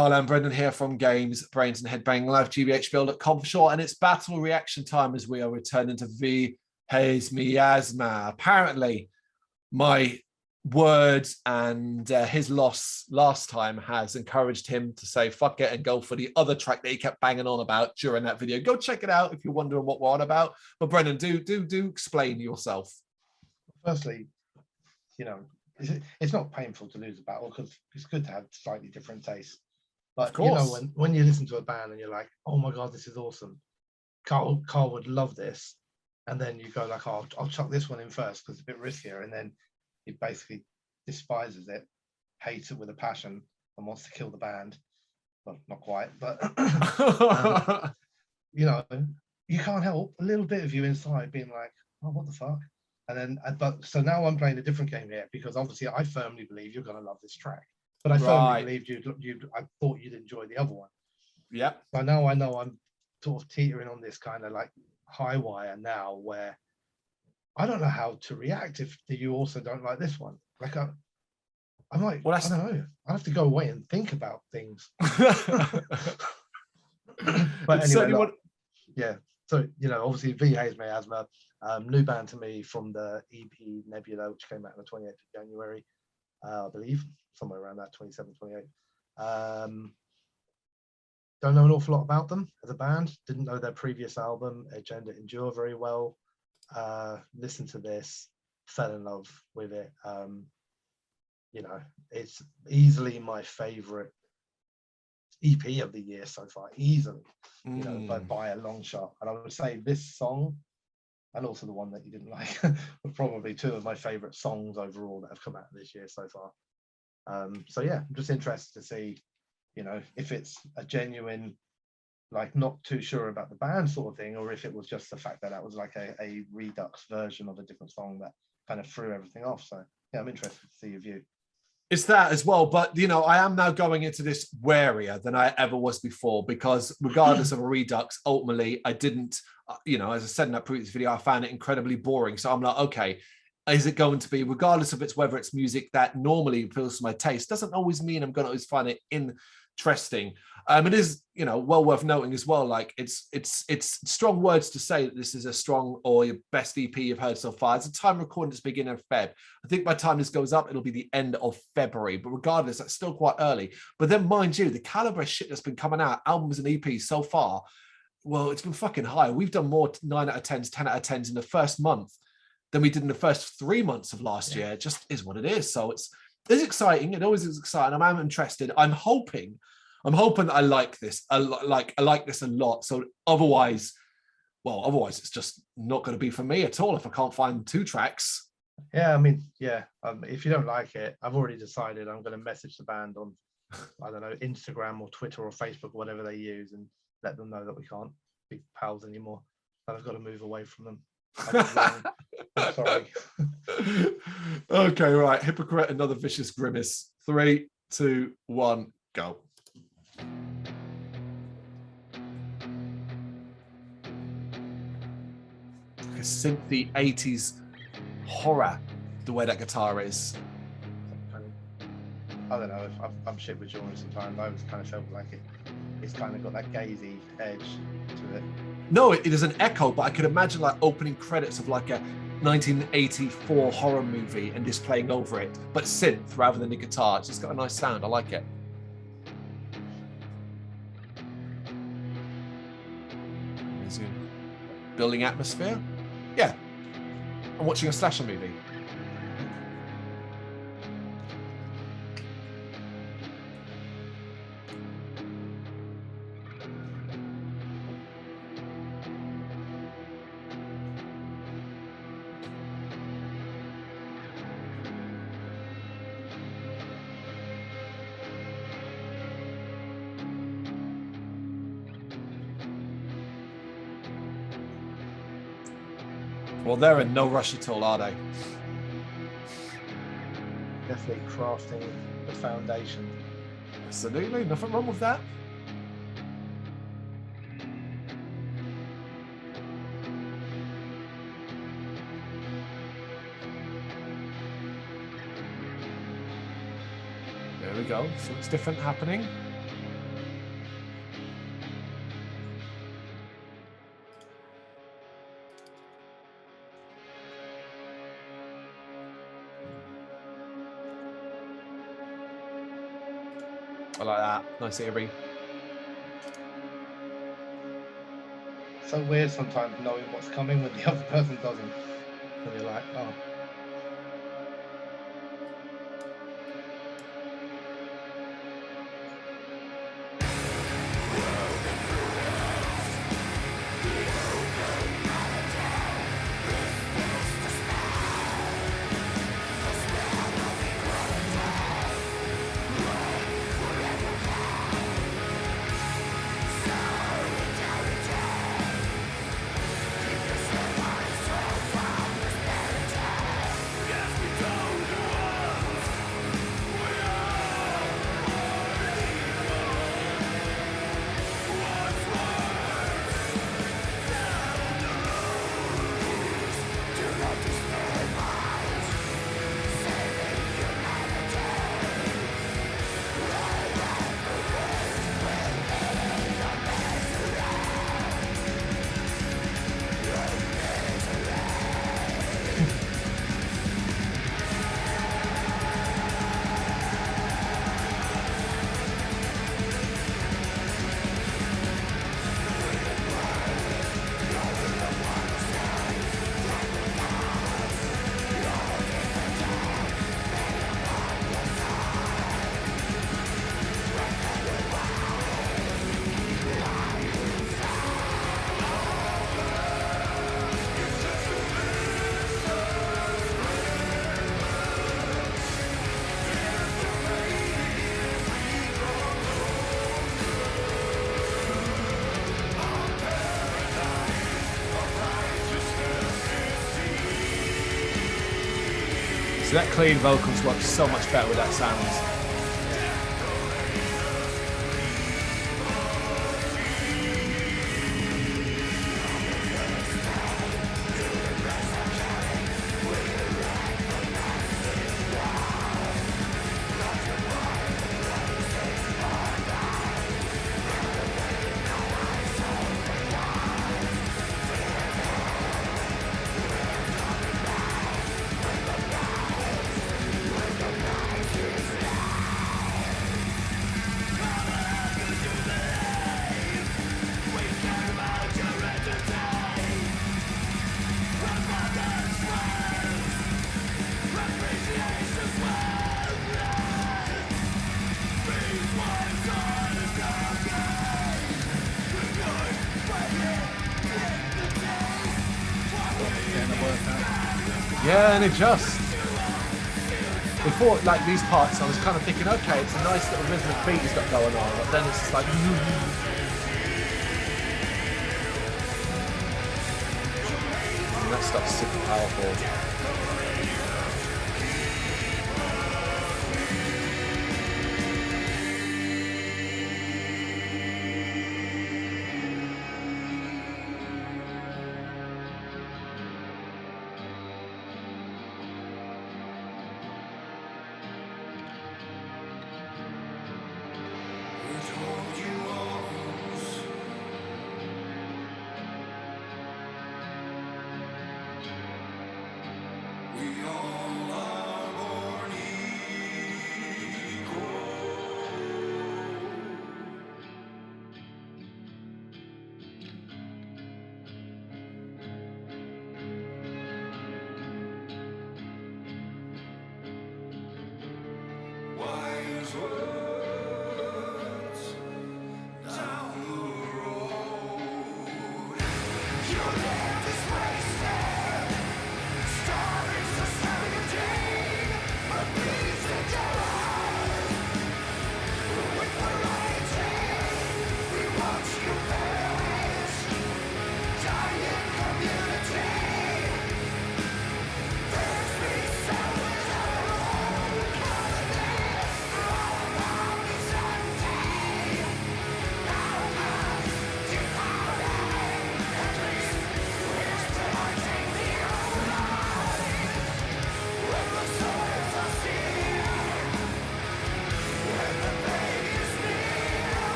Hello, I'm Brendan here from Games, Brains and Head-Banging Life, gbhblofficial, and it's battle reaction time as we are returning to Haze Miasma. Apparently, my words and his loss last time has encouraged him to say fuck it and go for the other track that he kept banging on about during that video. Go check it out if you're wondering what we're on about. But Brendan, do explain yourself. Firstly, you know, it's not painful to lose a battle because it's good to have slightly different tastes. But you know, when you listen to a band and you're like, oh my God, this is awesome. Carl would love this. And then you go like, oh, I'll chuck this one in first because it's a bit riskier. And then he basically despises it, hates it with a passion and wants to kill the band. Well, not quite, but you know, you can't help a little bit of you inside being like, oh, what the fuck? And then, so now I'm playing a different game here because obviously I firmly believe you're going to love this track. But I firmly believed I thought you'd enjoy the other one. Yeah. So now I know I'm sort of teetering on this kind of like high wire now where I don't know how to react if you also don't like this one. Like I'm like, well, I don't know. I have to go away and think about things. But anyway, yeah. So, you know, obviously Haze Miasma, new band to me from the EP Nebula, which came out on the 28th of January, I believe. Somewhere around that 27, 28. Don't know an awful lot about them as a band. Didn't know their previous album, Agenda Endure, very well. Listened to this, fell in love with it. You know, it's easily my favorite EP of the year so far, easily. You know, by a long shot. And I would say this song, and also the one that you didn't like, were probably two of my favorite songs overall that have come out this year so far. So yeah, I'm just interested to see, you know, if it's a genuine, like not too sure about the band sort of thing, or if it was just the fact that was like a redux version of a different song that kind of threw everything off. So yeah, I'm interested to see your view. It's that as well, but you know, I am now going into this warier than I ever was before because regardless of a redux, ultimately I didn't, you know, as I said in that previous video, I found it incredibly boring. So I'm like, okay, is it going to be, regardless of whether it's music that normally appeals to my taste, doesn't always mean I'm going to always find it interesting. It is, you know, well worth noting as well, like it's strong words to say that this is a strong or your best EP you've heard so far. It's a time recording, it's beginning of Feb. I think by the time this goes up, it'll be the end of February, but regardless, that's still quite early. But then mind you, the caliber of shit that's been coming out, albums and EPs so far, well, it's been fucking high. We've done more 9 out of 10s, 10 out of 10s in the first month than we did in the first 3 months of last year. It just is what it is. So it's exciting. It always is exciting. I'm interested. I'm hoping that I like this. I like this a lot. So otherwise it's just not going to be for me at all if I can't find 2 tracks. Yeah, I mean, yeah. If you don't like it, I've already decided I'm going to message the band on, I don't know, Instagram or Twitter or Facebook or whatever they use, and let them know that we can't be pals anymore. And I've got to move away from them. I'm sorry. Okay, right. Hypocrite, another Vicious Grimace. 3, 2, 1, go. Like a synthy 80s horror, the way that guitar is. I don't know, I'm shit with genres sometimes. I always kind of felt like it's kind of got that gazy edge to it. No, it is an echo, but I could imagine like opening credits of like a 1984 horror movie and just playing over it, but synth rather than the guitar. It's just got a nice sound. I like it. Building atmosphere. Yeah, I'm watching a slasher movie. Well, they're in no rush at all, are they? Definitely crafting the foundation. Absolutely, nothing wrong with that. There we go. So it's different happening. I like that. Nice eerie. So weird sometimes knowing what's coming when the other person doesn't. And you're like, oh. So that clean vocals works so much better with that sound. Yeah, and it just before like these parts, I was kind of thinking, okay, it's a nice little rhythmic beat he's got going on, but then it's just like, and that stuff's super powerful.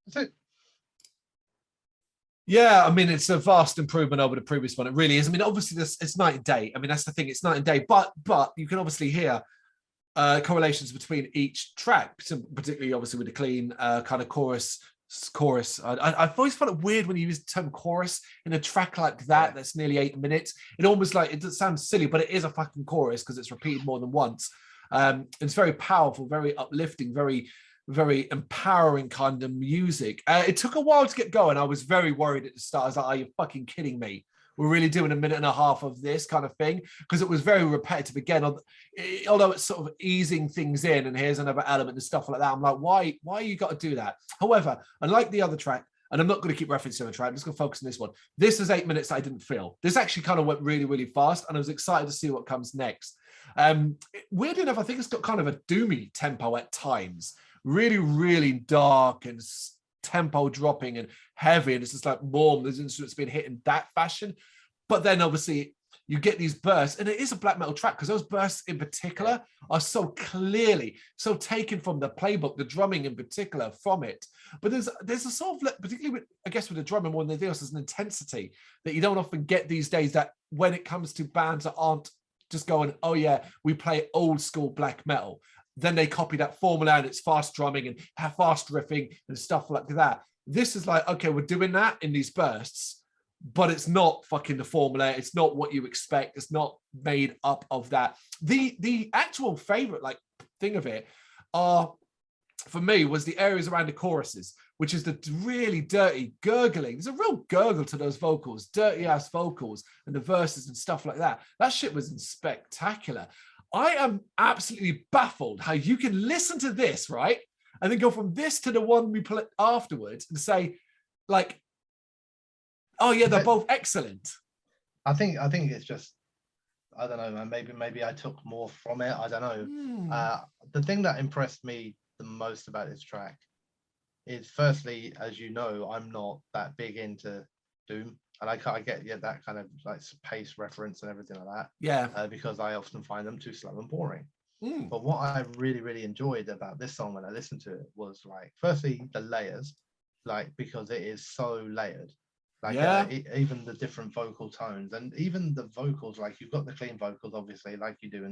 That's it. Yeah, I mean, it's a vast improvement over the previous one. It really is. I mean, obviously, it's night and day. I mean, that's the thing. It's night and day. But you can obviously hear correlations between each track, particularly obviously with the clean kind of chorus. I've always found it weird when you use the term chorus in a track like that. That's nearly 8 minutes. It almost like it sounds silly, but it is a fucking chorus because it's repeated more than once. It's very powerful, very uplifting, very empowering kind of music. It took a while to get going. I was very worried at the start. I was like, are you fucking kidding me? We're really doing a minute and a half of this kind of thing, because it was very repetitive again. Although it's sort of easing things in, and here's another element and stuff like that. I'm like, why you got to do that? However, unlike the other track, and I'm not going to keep referencing the track, I'm just going to focus on this one. This is 8 minutes that I didn't feel. This actually kind of went really, really fast, and I was excited to see what comes next. Weird enough, I think it's got kind of a doomy tempo at times. Really, really dark and tempo dropping and heavy, and it's just like, boom, there's instruments being hit in that fashion. But then obviously you get these bursts, and it is a black metal track because those bursts in particular are so clearly so taken from the playbook, the drumming in particular from it. But there's a sort of, particularly with, I guess with the drumming more than anything else, there's an intensity that you don't often get these days, that when it comes to bands that aren't just going, oh yeah, we play old school black metal, then they copy that formula and it's fast drumming and have fast riffing and stuff like that. This is like, okay, we're doing that in these bursts, but it's not fucking the formula. It's not what you expect. It's not made up of that. The actual favorite like thing of it for me was the areas around the choruses, which is the really dirty gurgling. There's a real gurgle to those vocals, dirty ass vocals, and the verses and stuff like that. That shit was spectacular. I am absolutely baffled how you can listen to this, right? And then go from this to the one we play afterwards and say, like, oh yeah, they're both excellent. I think it's just, I don't know, man, maybe I took more from it. I don't know. The thing that impressed me the most about this track is, firstly, as you know, I'm not that big into doom. And I get that kind of like pace reference and everything like that. Yeah. Because I often find them too slow and boring. But what I really, really enjoyed about this song when I listened to it was, like, firstly, the layers, like, because it is so layered. Like, even the different vocal tones, and even the vocals, like, you've got the clean vocals, obviously, like you do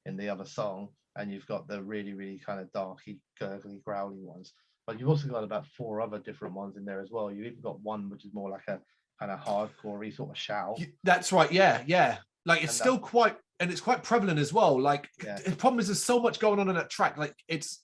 in the other song, and you've got the really, really kind of darky, gurgly, growly ones. But you've also got about 4 other different ones in there as well. You've even got one which is more like a kind of hardcore sort of shout. That's right. Yeah. Like, it's still quite, and it's quite prevalent as well. Like, the problem is there's so much going on in that track. Like, it's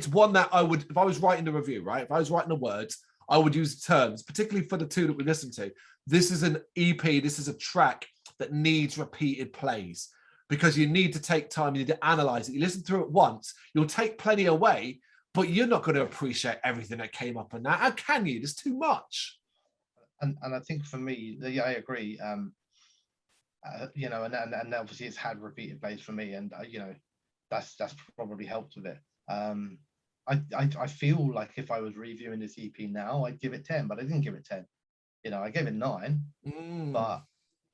one that I would, if I was writing the review, right? If I was writing the words, I would use terms, particularly for the 2 that we listened to. This is an EP. This is a track that needs repeated plays, because you need to take time. You need to analyze it. You listen through it once, you'll take plenty away, but you're not going to appreciate everything that came up in that. How can you? There's too much. And I think for me, I agree. You know, and obviously it's had repeated plays for me, and you know, that's probably helped with it. I feel like if I was reviewing this EP now, I'd give it 10, but I didn't give it 10. You know, I gave it 9, but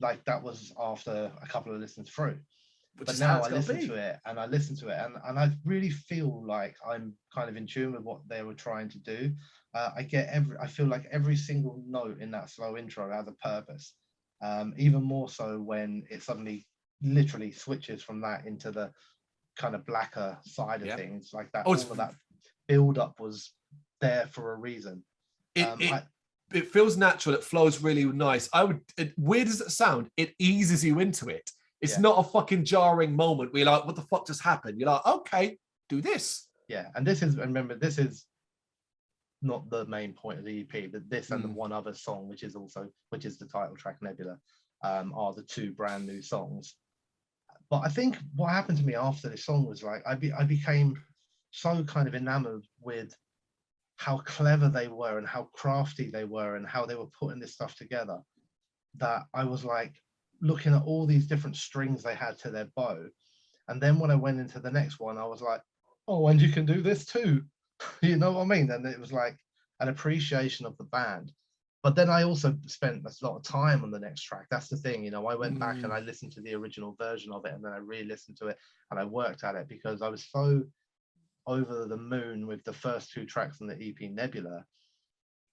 like that was after a couple of listens through. But now I listen to it and and I really feel like I'm kind of in tune with what they were trying to do. I feel like every single note in that slow intro has a purpose. Even more so when it suddenly literally switches from that into the kind of blacker side of things, like that. All of that build up was there for a reason. It feels natural. It flows really nice. Weird as it sound, it eases you into it. It's not a fucking jarring moment where you're like, what the fuck just happened? You're like, okay, do this. Yeah, and this is not the main point of the EP, but this and the one other song, which is the title track, Nebula, are the 2 brand new songs. But I think what happened to me after this song was, like, I became so kind of enamored with how clever they were and how crafty they were and how they were putting this stuff together, that I was like looking at all these different strings they had to their bow. And then when I went into the next one, I was like, oh, and you can do this too. You know what I mean? And it was like an appreciation of the band. But then I also spent a lot of time on the next track. That's the thing, you know, I went back and I listened to the original version of it, and then I re-listened to it and I worked at it, because I was so over the moon with the first 2 tracks on the EP Nebula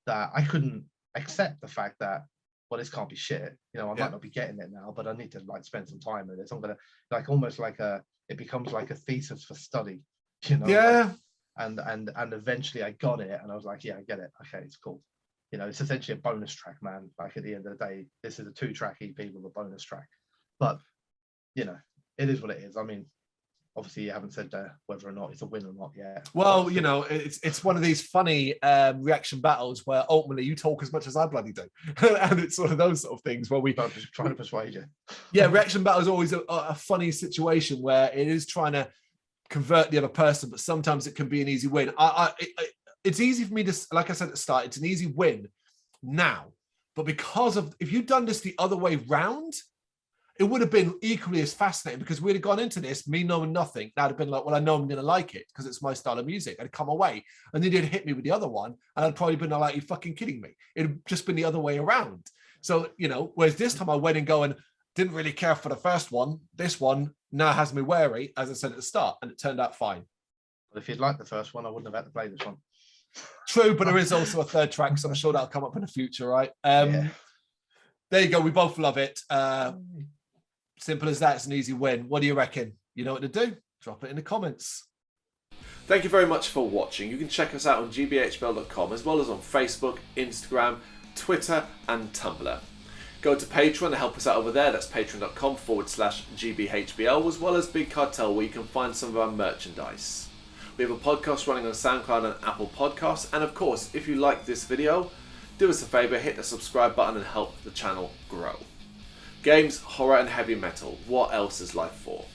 that I couldn't accept the fact that, well, this can't be shit. You know, I might not be getting it now, but I need to like spend some time with this. I'm gonna like almost like it becomes like a thesis for study, you know. Yeah. Like, and eventually I got it, and I was like, yeah, I get it. Okay, it's cool. You know, it's essentially a bonus track, man. Like at the end of the day, this is a 2-track EP with a bonus track. But you know, it is what it is. I mean, obviously you haven't said whether or not it's a win or not yet. Well, you know, it's one of these funny reaction battles where ultimately you talk as much as I bloody do. And it's one of those sort of things where we trying to persuade you. Yeah, reaction battle is always a funny situation where it is trying to convert the other person, but sometimes it can be an easy win. It's easy for me to, like I said at the start, it's an easy win now. But because of, if you'd done this the other way round, it would have been equally as fascinating, because we'd have gone into this, me knowing nothing. That'd have been like, well, I know I'm going to like it because it's my style of music. I'd come away and then you'd hit me with the other one. And I'd probably been like, you fucking kidding me. It'd just been the other way around. So, you know, whereas this time I went and going, didn't really care for the first one. This one now has me wary, as I said at the start, and it turned out fine. But if you'd liked the first one, I wouldn't have had to play this one. True, but there is also a 3rd track, so I'm sure that'll come up in the future, right? Yeah. There you go. We both love it. Simple as that. It's an easy win. What do you reckon? You know what to do? Drop it in the comments. Thank you very much for watching. You can check us out on gbhbl.com, as well as on Facebook, Instagram, Twitter and Tumblr. Go to Patreon to help us out over there. That's patreon.com/gbhbl, as well as Big Cartel, where you can find some of our merchandise. We have a podcast running on SoundCloud and Apple Podcasts. And of course, if you like this video, do us a favour, hit the subscribe button and help the channel grow. Games, horror and heavy metal. What else is life for?